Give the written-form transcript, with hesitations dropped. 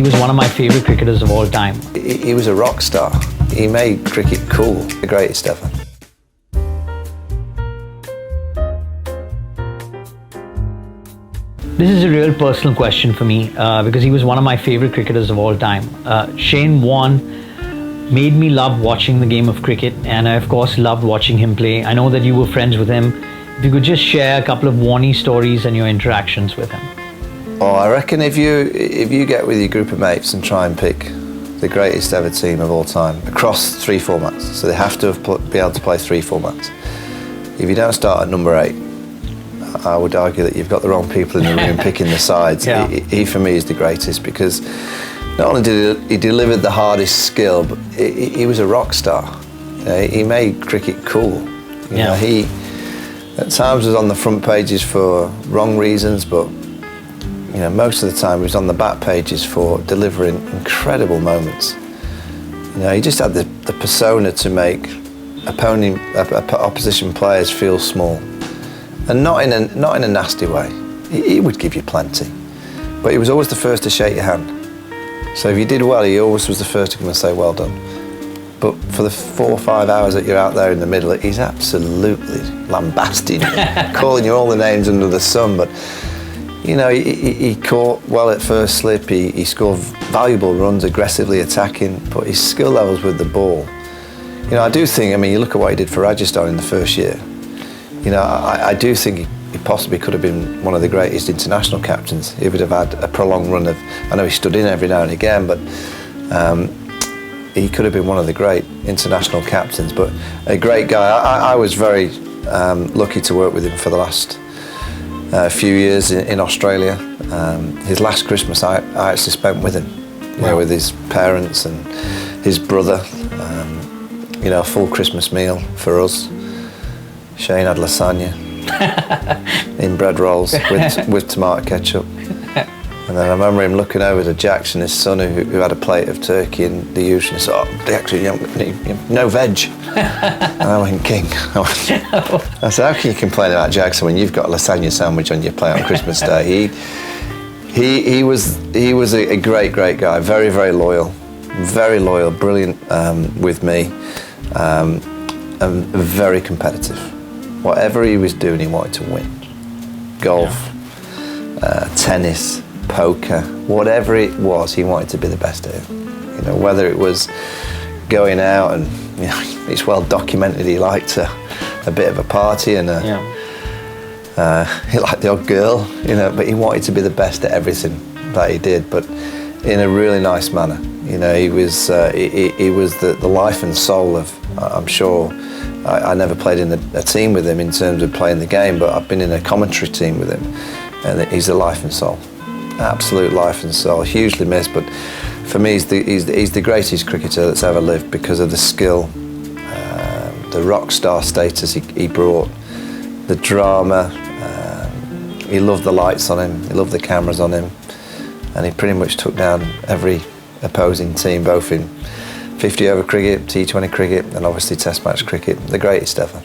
was one of my favourite cricketers of all time. He was a rock star. He made cricket cool, the greatest ever. This is a real personal question for me because he was one of my favourite cricketers of all time. Shane Warne made me love watching the game of cricket, and I of course loved watching him play. I know that you were friends with him. If you could just share a couple of Warne stories and your interactions with him. Oh, I reckon if you get with your group of mates and try and pick the greatest ever team of all time across 3 formats, so they have to be able to play 3 formats. If you don't start at number 8, I would argue that you've got the wrong people in the room picking the sides. Yeah. He for me is the greatest because not only did he deliver the hardest skill, but he was a rock star. He made cricket cool. You know, he at times was on the front pages for wrong reasons, but you know, most of the time he was on the back pages for delivering incredible moments. You know, he just had the persona to make opposition players feel small, and not in a nasty way. He would give you plenty, but he was always the first to shake your hand. So if you did well, he always was the first to come and say well done. But for the 4 or 5 hours that you're out there in the middle, he's absolutely lambasting you, calling you all the names under the sun. But you know, he caught well at first slip. He scored valuable runs, aggressively attacking. But his skill levels with the ball, you know, I do think. I mean, you look at what he did for Rajasthan in the first year. You know, I do think he possibly could have been one of the greatest international captains. He would have had a prolonged run of. I know he stood in every now and again, but he could have been one of the great international captains. But a great guy. I was very lucky to work with him for the last few years in Australia. His last Christmas I actually spent with him, you know, with his parents and his brother. You know, a full Christmas meal for us. Shane had lasagna in bread rolls with tomato ketchup. And then I remember him looking over to Jackson, his son, who had a plate of turkey and the usual. He said, "Oh, actually, no veg." And I went, "King." I said, "How can you complain about Jackson when you've got a lasagna sandwich on your plate on Christmas Day?" He was a great guy, very loyal, brilliant with me, and very competitive. Whatever he was doing, he wanted to win. Golf, tennis, poker, whatever it was, he wanted to be the best at it. You know, whether it was going out, and you know, it's well documented he liked a bit of a party and he liked the odd girl, you know, but he wanted to be the best at everything that he did, but in a really nice manner. You know, he was the life and soul of. I'm sure I never played in a team with him in terms of playing the game, but I've been in a commentary team with him, and he's the life and soul. Absolute life and soul, hugely missed, but for me he's the greatest cricketer that's ever lived because of the skill, the rock star status he brought, the drama. He loved the lights on him, he loved the cameras on him, and he pretty much took down every opposing team, both in 50 over cricket, T20 cricket, and obviously Test match cricket. The greatest ever.